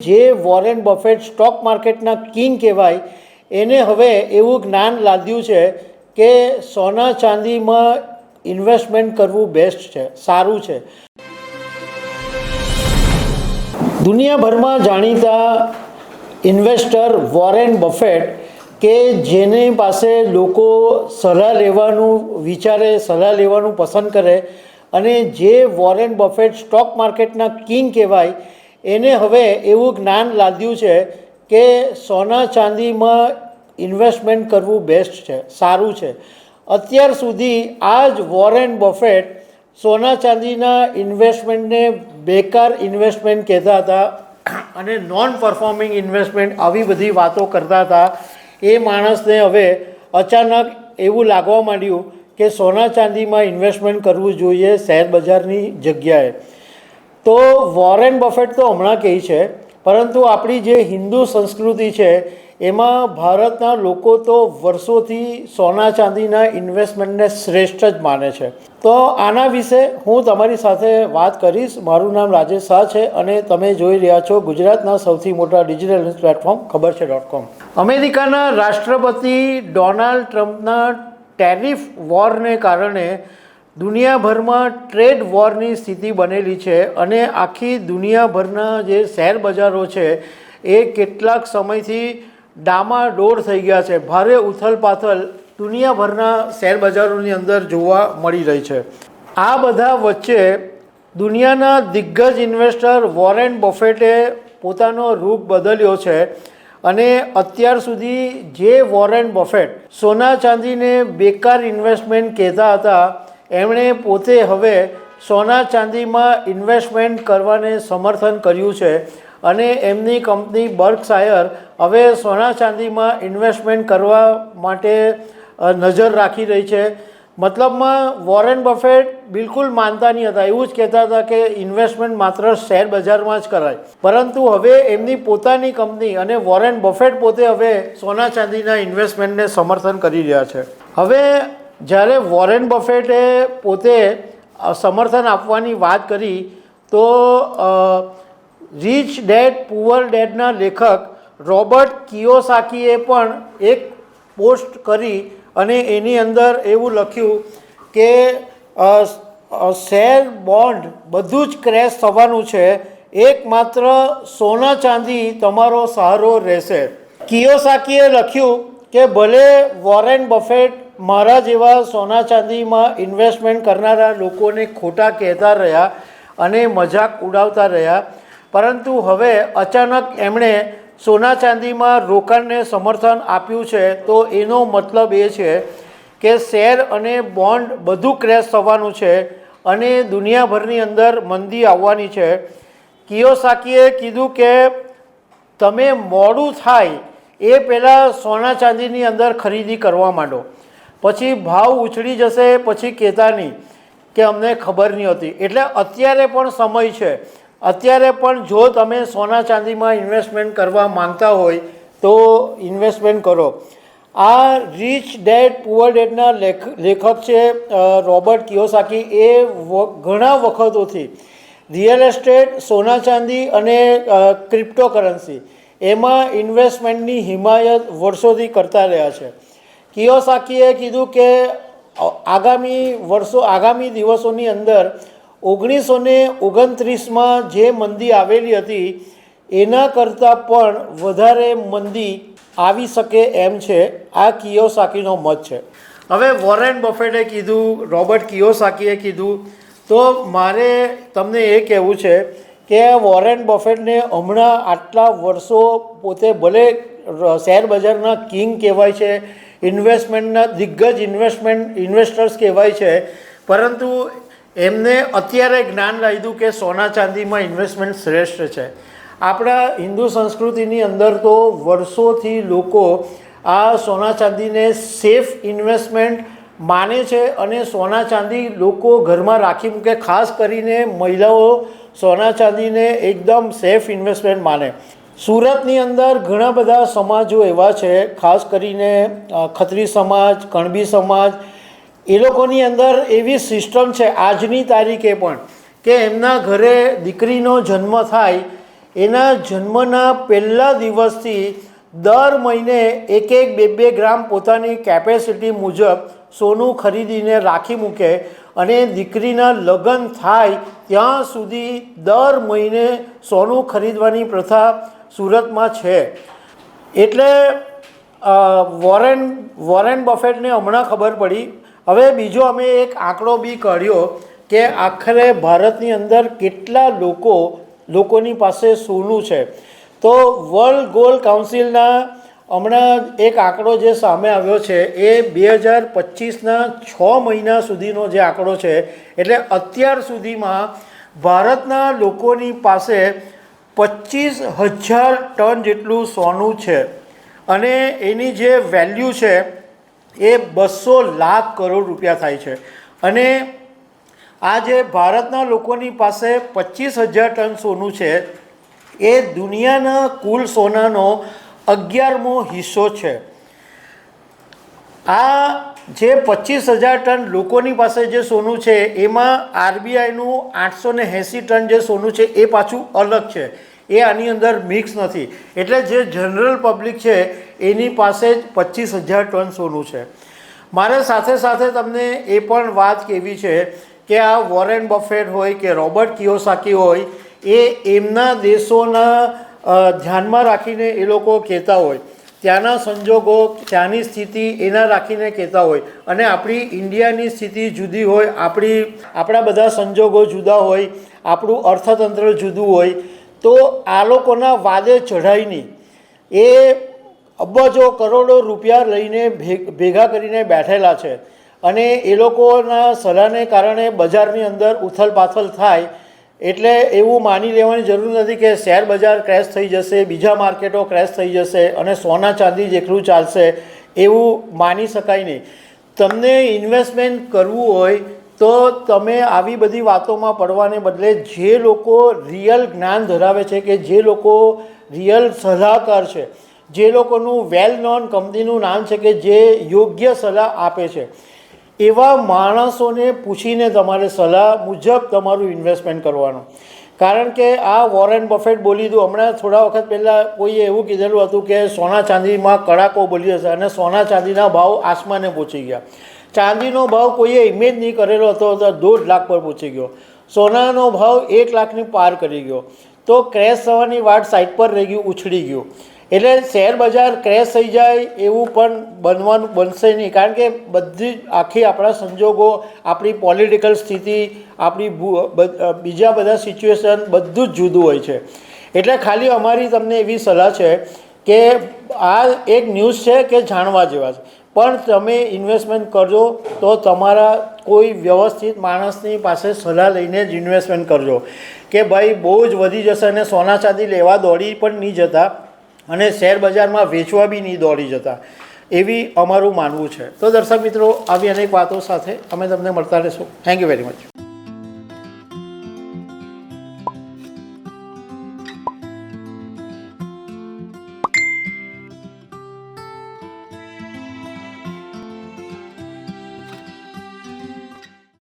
જે Warren buffet stock માર્કેટના king કહેવાય એને હવે એવું જ્ઞાન લાદ્યું છે કે સોના ચાંદીમાં ઇન્વેસ્ટમેન્ટ કરવું બેસ્ટ છે, સારું છે। દુનિયાભરમાં જાણીતા ઇન્વેસ્ટર વોરેન બફેટ કે જેની પાસે લોકો સલાહ લેવાનું વિચારે, સલાહ લેવાનું પસંદ કરે અને જે વોરેન બફેટ સ્ટોક માર્કેટના કિંગ કહેવાય એને હવે એવું જ્ઞાન લાદ્યું છે કે સોના ચાંદીમાં ઇન્વેસ્ટમેન્ટ કરવું બેસ્ટ છે, સારું છે। અત્યાર સુધી આ જ વોરેન બફેટ સોના ચાંદીના ઇન્વેસ્ટમેન્ટને બેકાર ઇન્વેસ્ટમેન્ટ કહેતા હતા અને નોન પરફોર્મિંગ ઇન્વેસ્ટમેન્ટ આવી બધી વાતો કરતા હતા। એ માણસને હવે અચાનક એવું લાગવા માંડ્યું કે સોના ચાંદીમાં ઇન્વેસ્ટમેન્ટ કરવું જોઈએ શેર બજારની જગ્યાએ। તો વોરેન બફેટ તો હમણાં કહે છે, પરંતુ આપણી જે હિન્દુ સંસ્કૃતિ છે એમાં ભારતના લોકો તો વર્ષોથી સોના ચાંદીના ઇન્વેસ્ટમેન્ટને શ્રેષ્ઠ જ માને છે। તો આના વિશે હું તમારી સાથે વાત કરીશ। મારું નામ રાજેશ શાહ છે અને તમે જોઈ રહ્યા છો ગુજરાતના સૌથી મોટા ડિજિટલ ન્યૂઝ પ્લેટફોર્મ ખબરછે.com। અમેરિકાના રાષ્ટ્રપતિ ડોનાલ્ડ ટ્રમ્પના ટેરિફ વોરને કારણે દુનિયાભરમાં ટ્રેડ વોરની સ્થિતિ બનેલી છે અને આખી દુનિયાભરના જે શેર બજારો છે એ કેટલાક સમયથી ડામાડોળ થઈ ગયા છે। ભારે ઉથલપાથલ દુનિયાભરના શેર બજારોની અંદર જોવા મળી રહી છે। આ બધા વચ્ચે દુનિયાના દિગ્ગજ ઇન્વેસ્ટર વોરેન બફેટે પોતાનો રૂપ બદલ્યો છે અને અત્યાર સુધી જે વોરેન બફેટ સોના ચાંદીને બેકાર ઇન્વેસ્ટમેન્ટ કહેતા હતા એમણે પોતે હવે સોના ચાંદીમાં ઇન્વેસ્ટમેન્ટ કરવાને સમર્થન કર્યું છે અને એમની કંપની બર્કશાયર હવે સોના ચાંદીમાં ઇન્વેસ્ટમેન્ટ કરવા માટે નજર રાખી રહી છે। મતલબમાં વોરેન બફેટ બિલકુલ માનતા નહીં હતા, એવું જ કહેતા હતા કે ઇન્વેસ્ટમેન્ટ માત્ર શેર બજારમાં જ કરાય, પરંતુ હવે એમની પોતાની કંપની અને વોરેન બફેટ પોતે હવે સોના ચાંદીના ઇન્વેસ્ટમેન્ટને સમર્થન કરી રહ્યા છે। હવે જ્યારે વોરેન બફેટે પોતે સમર્થન આપવાની વાત કરી તો રિચ ડેડ પુઅર ડેડના લેખક રોબર્ટ કિયોસાકીએ પણ એક પોસ્ટ કરી અને એની અંદર એવું લખ્યું કે શેર બોન્ડ બધું જ ક્રેશ થવાનું છે, એકમાત્ર સોના ચાંદી તમારો સહારો રહેશે। કિયોસાકીએ લખ્યું કે ભલે વોરેન બફેટ મારા જેવા સોના ચાંદીમાં ઇન્વેસ્ટમેન્ટ કરનારા લોકોને ખોટા કહેતા રહ્યા અને મજાક ઉડાવતા રહ્યા, પરંતુ હવે અચાનક એમણે સોના ચાંદીમાં રોકાણને સમર્થન આપ્યું છે તો એનો મતલબ એ છે કે શેર અને બોન્ડ બધું ક્રેશ થવાનું છે અને દુનિયાભરની અંદર મંદી આવવાની છે। કિયોસાકીએ કીધું કે તમે મોડું થાય એ પહેલાં સોના ચાંદીની અંદર ખરીદી કરવા માંડો, પછી ભાવ ઉછળી જશે પછી કહેતા નહીં કે અમને ખબર નહીં હતી। એટલે અત્યારે પણ સમય છે, અત્યારે પણ જો તમે સોના ચાંદીમાં ઇન્વેસ્ટમેન્ટ કરવા માંગતા હોય તો ઇન્વેસ્ટમેન્ટ કરો। આ રિચ ડેડ પુઅર ડેડના લેખક છે રોબર્ટ કિયોસાકી, એ ઘણા વખતોથી રિયલ એસ્ટેટ, સોના ચાંદી અને ક્રિપ્ટોકરન્સી એમાં ઇન્વેસ્ટમેન્ટની હિમાયત વર્ષોથી કરતા રહ્યા છે। કિયોસાકીએ કીધું કે આગામી દિવસોની અંદર 1929માં જે મંદી આવેલી હતી એના કરતાં પણ વધારે મંદી આવી શકે એમ છે, આ કિયોસાકીનો મત છે। હવે વોરેન બફેટે કીધું, રોબર્ટ કિયોસાકીએ કીધું, તો મારે તમને એ કહેવું છે કે વોરેન બફેટને હમણાં આટલા વર્ષો પોતે ભલે શેર બજારના કિંગ કહેવાય છે, ઇન્વેસ્ટમેન્ટના દિગ્ગજ ઇન્વેસ્ટર્સ કહેવાય છે, પરંતુ એમને અત્યારે જ્ઞાન લાગ્યું કે સોના ચાંદીમાં ઇન્વેસ્ટમેન્ટ શ્રેષ્ઠ છે। આપણા હિન્દુ સંસ્કૃતિની અંદર તો વર્ષોથી લોકો આ સોના ચાંદીને સેફ ઇન્વેસ્ટમેન્ટ માને છે અને સોના ચાંદી લોકો ઘરમાં રાખી મૂકે, ખાસ કરીને મહિલાઓ સોના ચાંદીને એકદમ સેફ ઇન્વેસ્ટમેન્ટ માને। સુરતની અંદર ઘણા બધા સમાજો એવા છે, ખાસ કરીને ખત્રી સમાજ, કણબી સમાજ, એ લોકોની અંદર એવી સિસ્ટમ છે આજની તારીખે પણ કે એમના ઘરે દીકરીનો જન્મ થાય એના જન્મના પહેલા દિવસથી દર મહિને 1-2 ગ્રામ પોતાની કેપેસિટી મુજબ સોનું ખરીદીને રાખી મૂકે અને દીકરીના લગ્ન થાય ત્યાં સુધી દર મહિને સોનું ખરીદવાની પ્રથા સુરતમાં છે. એટલે વોરેન બફેટને હમણાં ખબર પડી. હવે બીજો અમે એક આંકડો બી કાઢ્યો કે આખરે ભારતની અંદર કેટલા લોકોની પાસે સોનું છે. તો વર્લ્ડ ગોલ્ડ કાઉન્સિલના હમણાં એક આંકડો જે સામે આવ્યો છે એ 2025ના 6 મહિના સુધીનો જે આંકડો છે. એટલે અત્યાર સુધીમાં ભારતના લોકોની પાસે 25,000 ટન જેટલું સોનું છે અને એની જે વેલ્યુ છે એ 200 લાખ કરોડ રૂપિયા થાય છે. અને આ જે ભારતના લોકોની પાસે 25,000 ટન સોનું છે એ દુનિયાના કુલ સોનાનો 11મો હિસ્સો છે. આ જે 25,000 ટન લોકોની પાસે જે સોનું છે એમાં આરબીઆઈનું 880 ટન જે સોનું છે એ પાછું અલગ છે, એ આની અંદર મિક્સ નથી. એટલે જે જનરલ પબ્લિક છે એની પાસે જ 25,000 ટન સોનું છે. મારે સાથે સાથે તમને એ પણ વાત કહેવી છે કે આ વોરેન બફેટ હોય કે રોબર્ટ કિયોસાકી હોય એ એમના દેશોના ધ્યાનમાં રાખીને એ લોકો કહેતા હોય, ત્યાંના સંજોગો ત્યાંની સ્થિતિ એના રાખીને કહેતા હોય અને આપણી ઇન્ડિયાની સ્થિતિ જુદી હોય, આપણા બધા સંજોગો જુદા હોય, આપણું અર્થતંત્ર જુદું હોય. તો આ લોકોના વાદે ચઢાઈ નહીં, એ અબજો કરોડો રૂપિયા લઈને ભેગા કરીને બેઠેલા છે અને એ લોકોના સલાહને કારણે બજારની અંદર ઉથલ-પાથલ થાય. એટલે એવું માની લેવાની જરૂર નથી કે શેર બજાર ક્રેશ થઈ જશે, બીજા માર્કેટો ક્રેશ થઈ જશે અને સોના ચાંદી જેટલું ચાલશે એવું માની શકાય નહીં. તમને ઇન્વેસ્ટમેન્ટ કરવું હોય તો તમે આવી બધી વાતોમાં પડવાને બદલે જે લોકો રિયલ જ્ઞાન ધરાવે છે, કે જે લોકો રિયલ સલાહકાર છે, જે લોકોનું વેલ નોન કંપનીનું નામ છે કે જે યોગ્ય સલાહ આપે છે, એવા માણસોને પૂછીને તમારે સલાહ મુજબ તમારું ઇન્વેસ્ટમેન્ટ કરવાનું. કારણ કે આ વોરેન બફેટ બોલી દીધું. હમણાં થોડા વખત પહેલાં કોઈએ એવું કીધેલું હતું કે સોના ચાંદીમાં કડાકો બોલી હશે અને સોના ચાંદીના ભાવ આસમાને પહોંચી ગયા. ચાંદીનો ભાવ કોઈએ ઇમેજ નહીં કરેલો હતો તો 1.5 લાખ પર પહોંચી ગયો. સોનાનો ભાવ 1 લાખની પાર કરી ગયો. તો ક્રેશ થવાની વાત સાઈડ પર રહી ગયું, ઉછળી ગયું. એટલે શેર બજાર ક્રેશ થઈ જાય એવું પણ બનશે નહીં. કારણ કે બધી આખી આપણા સંજોગો, આપણી પોલિટિકલ સ્થિતિ, આપણી બીજા બધા સિચ્યુએશન બધું જ જુદું હોય છે. એટલે ખાલી અમારી તમને એવી સલાહ છે કે આ એક ન્યૂઝ છે કે જાણવા જેવા છે, પણ તમે ઇન્વેસ્ટમેન્ટ કરજો તો તમારા કોઈ વ્યવસ્થિત માણસની પાસે સલાહ લઈને જ ઇન્વેસ્ટમેન્ટ કરજો. કે ભાઈ બહુ જ વધી જશે અને સોના ચાંદી લેવા દોડી પણ નહીં જતા અને શેર બજારમાં વેચવા બી નહીં દોડી જતા, એવી અમારું માનવું છે. તો દર્શક મિત્રો, આવી અનેક વાતો સાથે અમે તમને મળતા રહીશું. Thank you very much.